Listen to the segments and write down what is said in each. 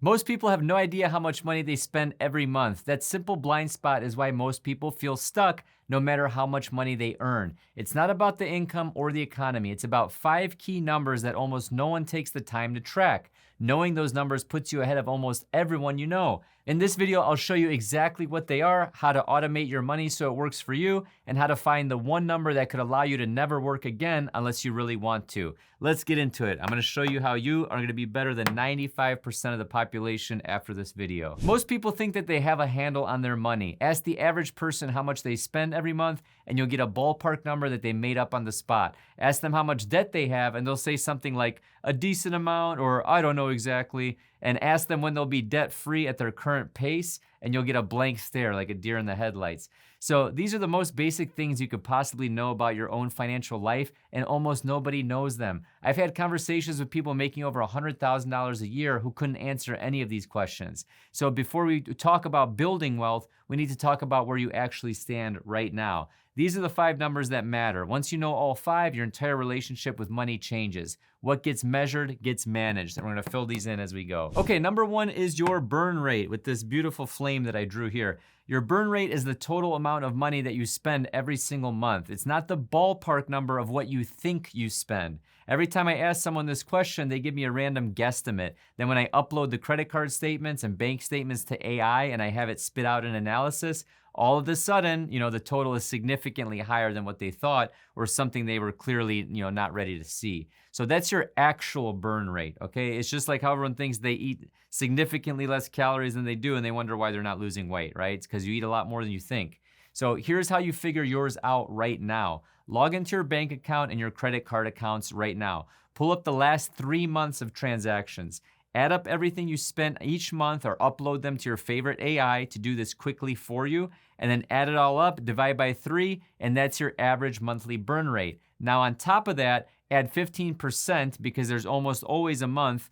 Most people have no idea how much money they spend every month. That simple blind spot is why most people feel stuck no matter how much money they earn. It's not about the income or the economy. It's about 5 key numbers that almost no one takes the time to track. Knowing those numbers puts you ahead of almost everyone you know. In this video, I'll show you exactly what they are, how to automate your money so it works for you, and how to find the one number that could allow you to never work again unless you really want to. Let's get into it. I'm gonna show you how you are gonna be better than 95% of the population after this video. Most people think that they have a handle on their money. Ask the average person how much they spend every month, and you'll get a ballpark number that they made up on the spot. Ask them how much debt they have, and they'll say something like a decent amount, or I don't know exactly. And ask them when they'll be debt-free at their current pace, and you'll get a blank stare like a deer in the headlights. So these are the most basic things you could possibly know about your own financial life, and almost nobody knows them. I've had conversations with people making over $100,000 a year who couldn't answer any of these questions. So before we talk about building wealth, we need to talk about where you actually stand right now. These are the 5 numbers that matter. Once you know all 5, your entire relationship with money changes. What gets measured gets managed, and we're gonna fill these in as we go. Okay, number 1 is your burn rate with this beautiful flame that I drew here. Your burn rate is the total amount of money that you spend every single month. It's not the ballpark number of what you think you spend. Every time I ask someone this question, they give me a random guesstimate. Then when I upload the credit card statements and bank statements to AI and I have it spit out an analysis, all of a sudden, the total is significantly higher than what they thought, or something they were clearly, not ready to see. So that's your actual burn rate, okay? It's just like how everyone thinks they eat significantly less calories than they do, and they wonder why they're not losing weight, right? It's because you eat a lot more than you think. So here's how you figure yours out right now. Log into your bank account and your credit card accounts right now. Pull up the last 3 months of transactions. Add up everything you spent each month, or upload them to your favorite AI to do this quickly for you, and then add it all up, divide by 3, and that's your average monthly burn rate. Now on top of that, add 15% because there's almost always a month,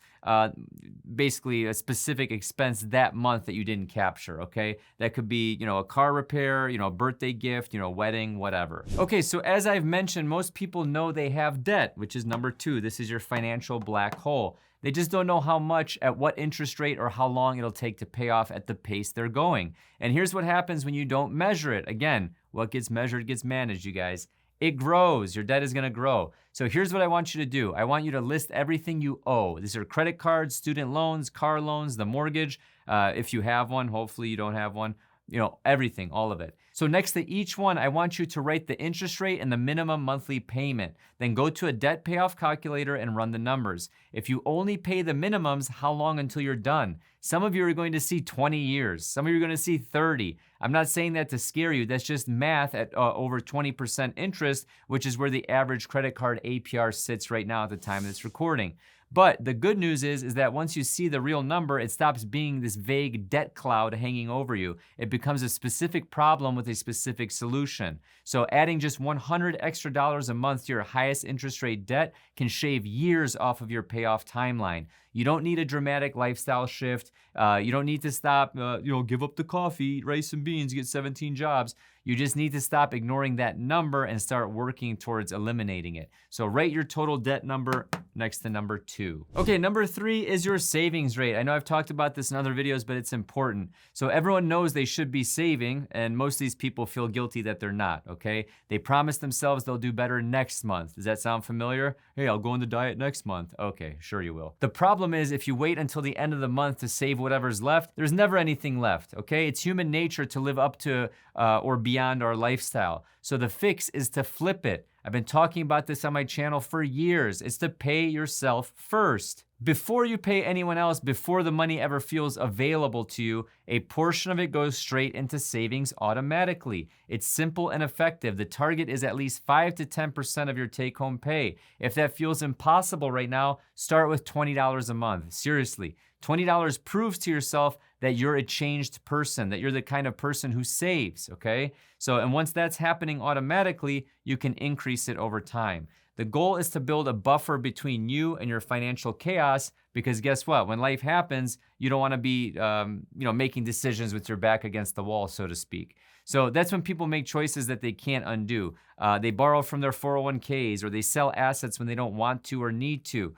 basically a specific expense that month that you didn't capture, okay? That could be, a car repair, a birthday gift, wedding, whatever. Okay, so as I've mentioned, most people know they have debt, which is number 2. This is your financial black hole. They just don't know how much, at what interest rate, or how long it'll take to pay off at the pace they're going. And here's what happens when you don't measure it. Again, what gets measured gets managed, you guys. It grows. Your debt is gonna grow. So here's what I want you to do. I want you to list everything you owe. These are credit cards, student loans, car loans, the mortgage, if you have one. Hopefully you don't have one. Everything, all of it. So next to each one, I want you to write the interest rate and the minimum monthly payment. Then go to a debt payoff calculator and run the numbers. If you only pay the minimums, how long until you're done? Some of you are going to see 20 years. Some of you are going to see 30. I'm not saying that to scare you. That's just math at over 20% interest, which is where the average credit card APR sits right now at the time of this recording. But the good news is that once you see the real number, it stops being this vague debt cloud hanging over you. It becomes a specific problem with a specific solution. So adding just $100 extra a month to your highest interest rate debt can shave years off of your payoff timeline. You don't need a dramatic lifestyle shift. You don't need to stop, give up the coffee, eat rice and beans, get 17 jobs. You just need to stop ignoring that number and start working towards eliminating it. So write your total debt number next to number 2. Okay, number 3 is your savings rate. I know I've talked about this in other videos, but it's important. So everyone knows they should be saving, and most of these people feel guilty that they're not, okay? They promise themselves they'll do better next month. Does that sound familiar? Hey, I'll go on the diet next month. Okay, sure you will. The problem is if you wait until the end of the month to save whatever's left, there's never anything left, okay? It's human nature to live up to or beyond our lifestyle. So the fix is to flip it. I've been talking about this on my channel for years. It's to pay yourself first. Before you pay anyone else, before the money ever feels available to you, a portion of it goes straight into savings automatically. It's simple and effective. The target is at least 5 to 10% of your take-home pay. If that feels impossible right now, start with $20 a month. Seriously, $20 proves to yourself that you're a changed person, that you're the kind of person who saves, okay? So, and once that's happening automatically, you can increase it over time. The goal is to build a buffer between you and your financial chaos, because guess what? When life happens, you don't want to be, making decisions with your back against the wall, so to speak. So that's when people make choices that they can't undo. They borrow from their 401ks, or they sell assets when they don't want to or need to.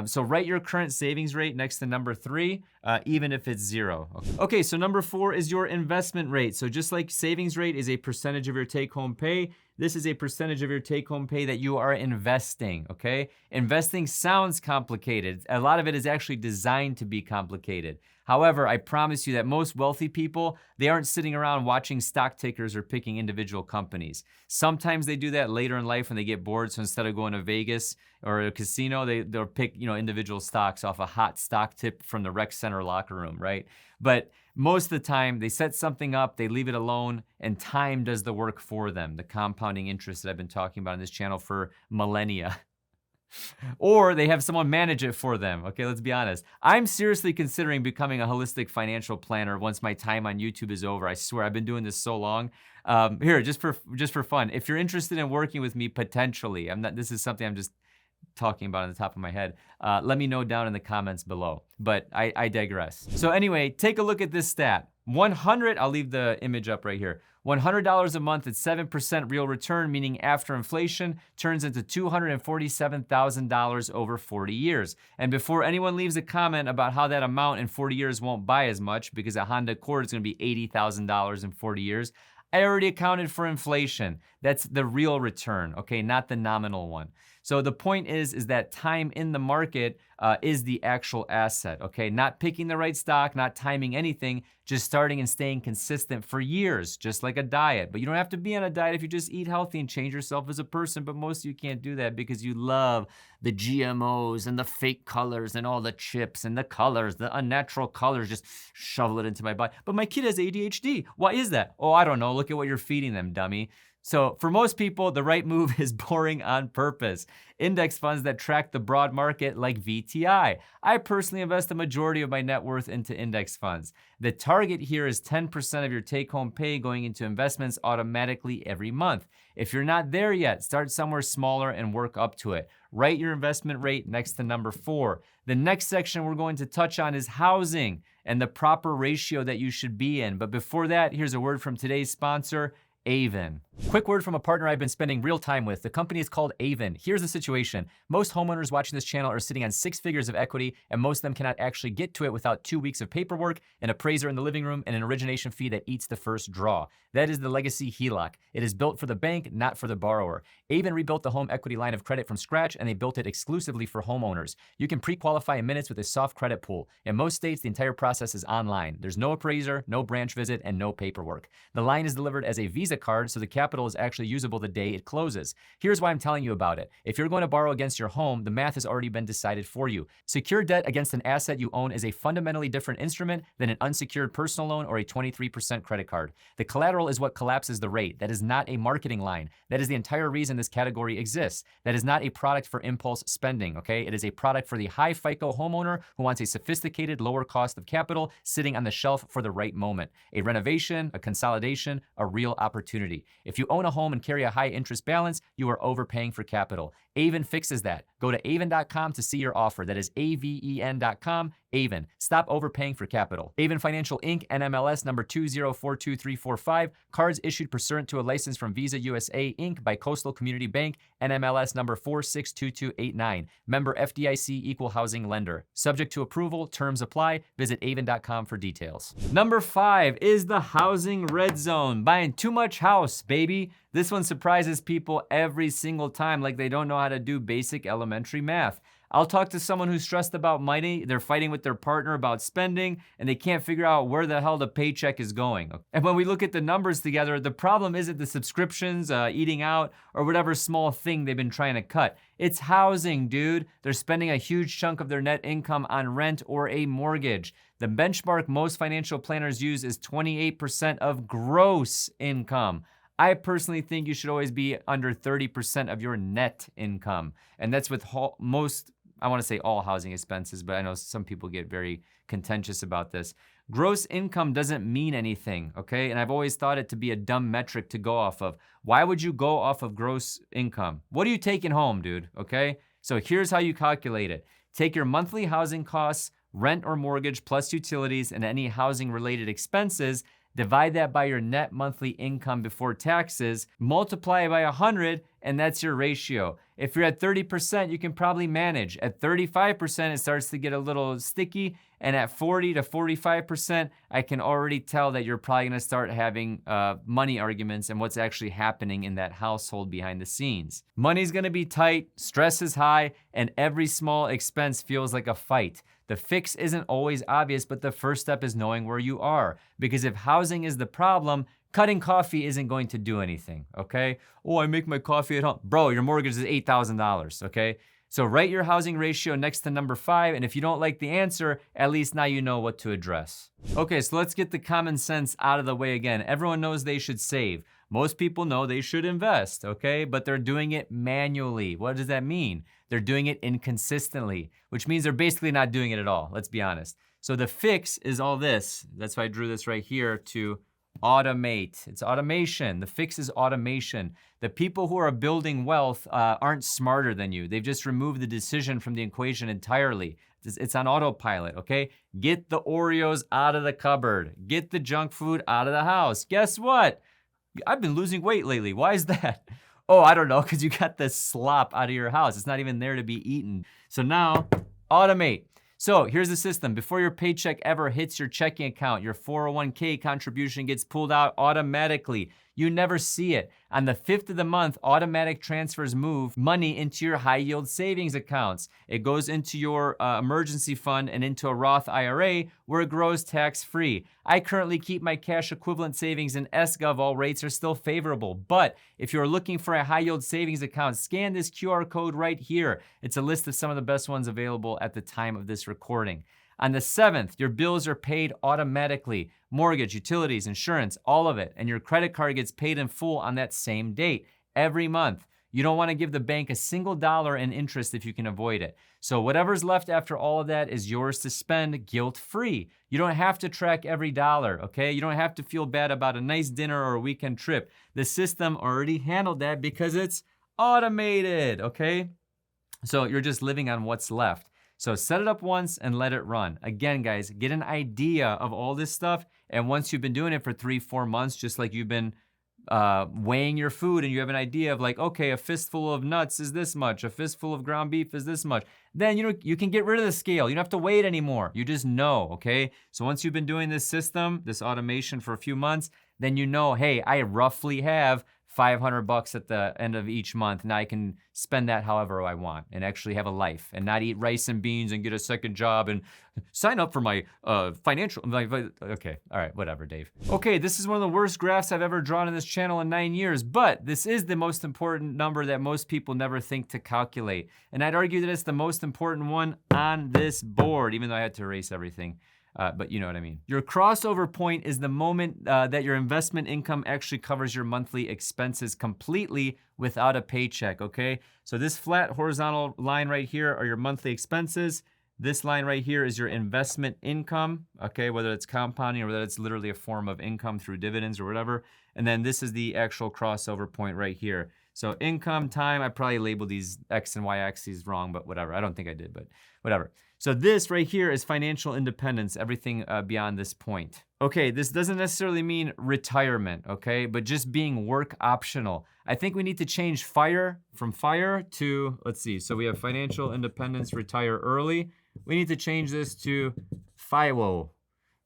So write your current savings rate next to number 3, even if it's 0. Okay, so number 4 is your investment rate. So just like savings rate is a percentage of your take-home pay, this is a percentage of your take-home pay that you are investing, okay? Investing sounds complicated. A lot of it is actually designed to be complicated. However, I promise you that most wealthy people, they aren't sitting around watching stock tickers or picking individual companies. Sometimes they do that later in life when they get bored, so instead of going to Vegas or a casino, they'll pick, individual stocks off a hot stock tip from the rec center locker room, right? But most of the time, they set something up, they leave it alone, and time does the work for them. The compounding interest that I've been talking about on this channel for millennia. Or they have someone manage it for them. Okay, let's be honest. I'm seriously considering becoming a holistic financial planner once my time on YouTube is over. I swear, I've been doing this so long. Here, just for fun, if you're interested in working with me potentially, this is something I'm just talking about on the top of my head, let me know down in the comments below. But I digress. So anyway, take a look at this stat. I'll leave the image up right here. $100 a month at 7% real return, meaning after inflation, turns into $247,000 over 40 years. And before anyone leaves a comment about how that amount in 40 years won't buy as much because a Honda Accord is gonna be $80,000 in 40 years, I already accounted for inflation. That's the real return, okay, not the nominal one. So the point is that time in the market is the actual asset, okay? Not picking the right stock, not timing anything, just starting and staying consistent for years, just like a diet. But you don't have to be on a diet if you just eat healthy and change yourself as a person, but most of you can't do that because you love the GMOs and the fake colors and all the chips and the colors, the unnatural colors, just shovel it into my body. But my kid has ADHD. Why is that? Oh, I don't know. Look at what you're feeding them, dummy. So for most people, the right move is boring on purpose. Index funds that track the broad market like VTI. I personally invest the majority of my net worth into index funds. The target here is 10% of your take-home pay going into investments automatically every month. If you're not there yet, start somewhere smaller and work up to it. Write your investment rate next to number 4. The next section we're going to touch on is housing and the proper ratio that you should be in. But before that, here's a word from today's sponsor, Avon. Quick word from a partner I've been spending real time with. The company is called Avon. Here's the situation. Most homeowners watching this channel are sitting on 6 figures of equity, and most of them cannot actually get to it without 2 weeks of paperwork, an appraiser in the living room, and an origination fee that eats the first draw. That is the legacy HELOC. It is built for the bank, not for the borrower. Avon rebuilt the home equity line of credit from scratch, and they built it exclusively for homeowners. You can pre-qualify in minutes with a soft credit pool. In most states, the entire process is online. There's no appraiser, no branch visit, and no paperwork. The line is delivered as a Visa card, so the capital is actually usable the day it closes. Here's why I'm telling you about it. If you're going to borrow against your home, the math has already been decided for you. Secure debt against an asset you own is a fundamentally different instrument than an unsecured personal loan or a 23% credit card. The collateral is what collapses the rate. That is not a marketing line. That is the entire reason this category exists. That is not a product for impulse spending, okay? It is a product for the high FICO homeowner who wants a sophisticated, lower cost of capital sitting on the shelf for the right moment. A renovation, a consolidation, a real opportunity. If you own a home and carry a high interest balance, you are overpaying for capital. Avon fixes that. Go to avon.com to see your offer. That is AVEN.com. Avon. Stop overpaying for capital. Avon Financial Inc. NMLS number 2042345. Cards issued pursuant to a license from Visa USA Inc. by Coastal Community Bank. NMLS number 462289. Member FDIC Equal Housing Lender. Subject to approval. Terms apply. Visit avon.com for details. Number 5 is the housing red zone. Buying too much house, baby. This one surprises people every single time, like they don't know how to do basic elementary math. I'll talk to someone who's stressed about money, they're fighting with their partner about spending, and they can't figure out where the hell the paycheck is going. And when we look at the numbers together, the problem isn't the subscriptions, eating out, or whatever small thing they've been trying to cut. It's housing, dude. They're spending a huge chunk of their net income on rent or a mortgage. The benchmark most financial planners use is 28% of gross income. I personally think you should always be under 30% of your net income. And that's with most, I want to say all housing expenses, but I know some people get very contentious about this. Gross income doesn't mean anything, okay? And I've always thought it to be a dumb metric to go off of. Why would you go off of gross income? What are you taking home, dude, okay? So here's how you calculate it. Take your monthly housing costs, rent or mortgage plus utilities and any housing related expenses, divide that by your net monthly income before taxes, multiply it by 100, and that's your ratio. If you're at 30%, you can probably manage. At 35%, it starts to get a little sticky. And at 40 to 45%, I can already tell that you're probably gonna start having money arguments and what's actually happening in that household behind the scenes. Money's gonna be tight, stress is high, and every small expense feels like a fight. The fix isn't always obvious, but the first step is knowing where you are. Because if housing is the problem, cutting coffee isn't going to do anything, okay? Oh, I make my coffee at home. Bro, your mortgage is $8,000, okay? So write your housing ratio next to number 5, and if you don't like the answer, at least now you know what to address. Okay, so let's get the common sense out of the way again. Everyone knows they should save. Most people know they should invest, okay? But they're doing it manually. What does that mean? They're doing it inconsistently, which means they're basically not doing it at all, let's be honest. So the fix is all this. That's why I drew this right here to automate. It's automation. The fix is automation. The people who are building wealth aren't smarter than you. They've just removed the decision from the equation entirely. It's on autopilot, okay? Get the Oreos out of the cupboard. Get the junk food out of the house. Guess what? I've been losing weight lately. Why is that? Oh, I don't know, because you got the slop out of your house. It's not even there to be eaten. So now, automate. So here's the system. Before your paycheck ever hits your checking account, your 401k contribution gets pulled out automatically. You never see it. On the 5th of the month, automatic transfers move money into your high yield savings accounts. It goes into your emergency fund and into a Roth IRA where it grows tax-free. I currently keep my cash equivalent savings in SGov. All rates are still favorable. But if you're looking for a high yield savings account, scan this QR code right here. It's a list of some of the best ones available at the time of this recording. On the 7th, your bills are paid automatically. Mortgage, utilities, insurance, all of it. And your credit card gets paid in full on that same date, every month. You don't want to give the bank a single dollar in interest if you can avoid it. So whatever's left after all of that is yours to spend guilt-free. You don't have to track every dollar, okay? You don't have to feel bad about a nice dinner or a weekend trip. The system already handled that because it's automated, okay? So you're just living on what's left. So set it up once and let it run. Again, guys, get an idea of all this stuff. And once you've been doing it for 3-4 months, just like you've been weighing your food and you have an idea of like, okay, a fistful of nuts is this much, a fistful of ground beef is this much. Then you can get rid of the scale. You don't have to weigh it anymore. You just know, okay? So once you've been doing this system, this automation for a few months, then you know, hey, I roughly have $500 at the end of each month. Now I can spend that however I want and actually have a life and not eat rice and beans and get a second job and sign up for my financial, okay, all right, whatever, Dave. Okay, this is one of the worst graphs I've ever drawn in this channel in 9 years, but this is the most important number that most people never think to calculate. And I'd argue that it's the most important one on this board, even though I had to erase everything. But you know what I mean. Your crossover point is the moment that your investment income actually covers your monthly expenses completely without a paycheck, okay? So this flat horizontal line right here are your monthly expenses. This line right here is your investment income, okay? Whether it's compounding or whether it's literally a form of income through dividends or whatever. And then this is the actual crossover point right here. So income, time, I probably labeled these X and Y axes wrong, but whatever. I don't think I did, but whatever. So this right here is financial independence, everything beyond this point. Okay, this doesn't necessarily mean retirement, okay? But just being work optional. I think we need to change FIRE from FIRE to, let's see, so we have financial independence, retire early. We need to change this to FIWO,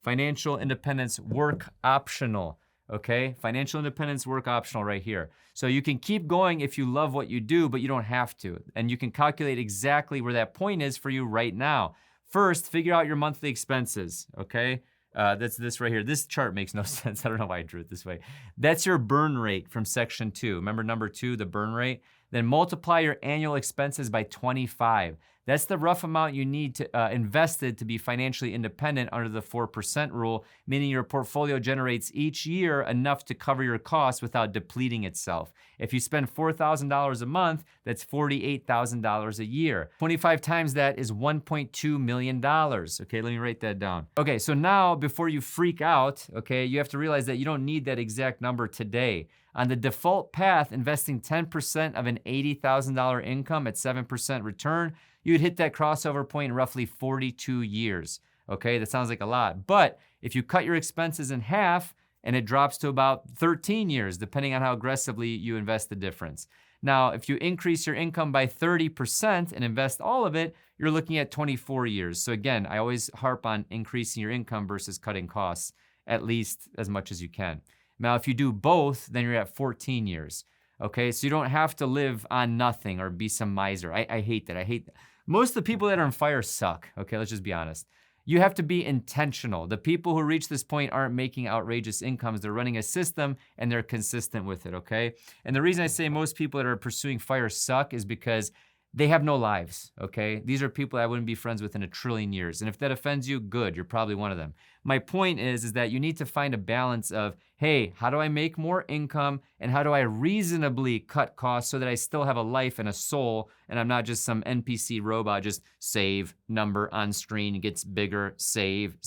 financial independence, work optional. Okay, financial independence, work optional right here. So you can keep going if you love what you do, but you don't have to. And you can calculate exactly where that point is for you right now. First, figure out your monthly expenses, okay? That's this right here. This chart makes no sense. I don't know why I drew it this way. That's your burn rate from section 2. Remember number 2, the burn rate? Then multiply your annual expenses by 25. That's the rough amount you need to invested to be financially independent under the 4% rule, meaning your portfolio generates each year enough to cover your costs without depleting itself. If you spend $4,000 a month, that's $48,000 a year. 25 times that is $1.2 million. Okay, let me write that down. Okay, so now before you freak out, okay, you have to realize that you don't need that exact number today. On the default path, investing 10% of an $80,000 income at 7% return, you would hit that crossover point in roughly 42 years. Okay, that sounds like a lot. But if you cut your expenses in half and it drops to about 13 years, depending on how aggressively you invest the difference. Now, if you increase your income by 30% and invest all of it, you're looking at 24 years. So again, I always harp on increasing your income versus cutting costs at least as much as you can. Now, if you do both, then you're at 14 years. Okay, so you don't have to live on nothing or be some miser. I hate that. I hate that. Most of the people that are on fire suck. Okay, let's just be honest. You have to be intentional. The people who reach this point aren't making outrageous incomes. They're running a system and they're consistent with it, okay? And the reason I say most people that are pursuing fire suck is because they have no lives, okay? These are people I wouldn't be friends with in a trillion years. And if that offends you, good, you're probably one of them. My point is that you need to find a balance of, hey, how do I make more income and how do I reasonably cut costs so that I still have a life and a soul and I'm not just some NPC robot, just save, number on screen, gets bigger, save,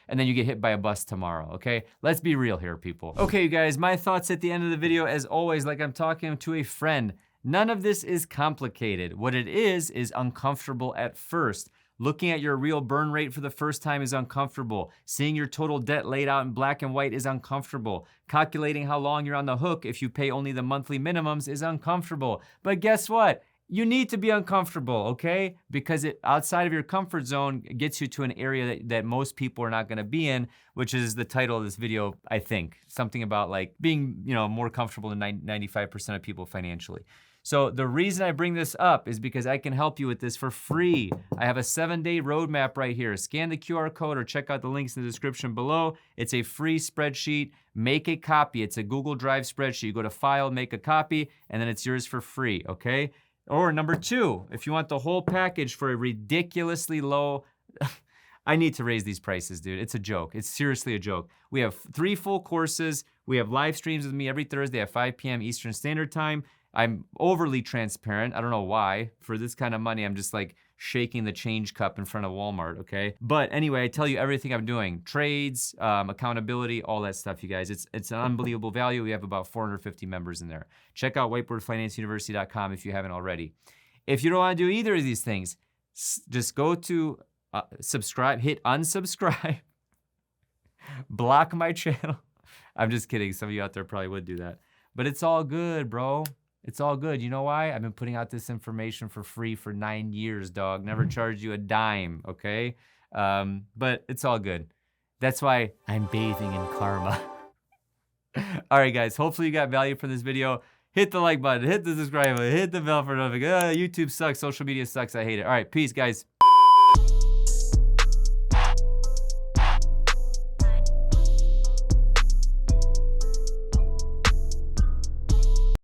and then you get hit by a bus tomorrow, okay? Let's be real here, people. Okay, you guys, my thoughts at the end of the video, as always, like I'm talking to a friend. None of this is complicated. What it is uncomfortable at first. Looking at your real burn rate for the first time is uncomfortable. Seeing your total debt laid out in black and white is uncomfortable. Calculating how long you're on the hook if you pay only the monthly minimums is uncomfortable. But guess what? You need to be uncomfortable, okay? Because it outside of your comfort zone gets you to an area that most people are not gonna be in, which is the title of this video, I think. Something about like being, more comfortable than 95% of people financially. So the reason I bring this up is because I can help you with this for free. I have a 7-day roadmap right here. Scan the QR code or check out the links in the description below. It's a free spreadsheet. Make a copy. It's a Google Drive spreadsheet. You go to File, make a copy, and then it's yours for free, okay? Or number 2, if you want the whole package for a ridiculously low, I need to raise these prices, dude. It's a joke. It's seriously a joke. We have 3 full courses. We have live streams with me every Thursday at 5 p.m. Eastern Standard Time. I'm overly transparent. I don't know why. For this kind of money, I'm just like shaking the change cup in front of Walmart, okay? But anyway, I tell you everything I'm doing. Trades, accountability, all that stuff, you guys. It's an unbelievable value. We have about 450 members in there. Check out whiteboardfinanceuniversity.com if you haven't already. If you don't want to do either of these things, just go to subscribe, hit unsubscribe, block my channel. I'm just kidding. Some of you out there probably would do that. But it's all good, bro. It's all good. You know why? I've been putting out this information for free for 9 years, dog. Never charged you a dime, okay? But it's all good. That's why I'm bathing in karma. All right, guys. Hopefully you got value from this video. Hit the like button. Hit the subscribe button. Hit the bell for notifications. YouTube sucks. Social media sucks. I hate it. All right, peace, guys.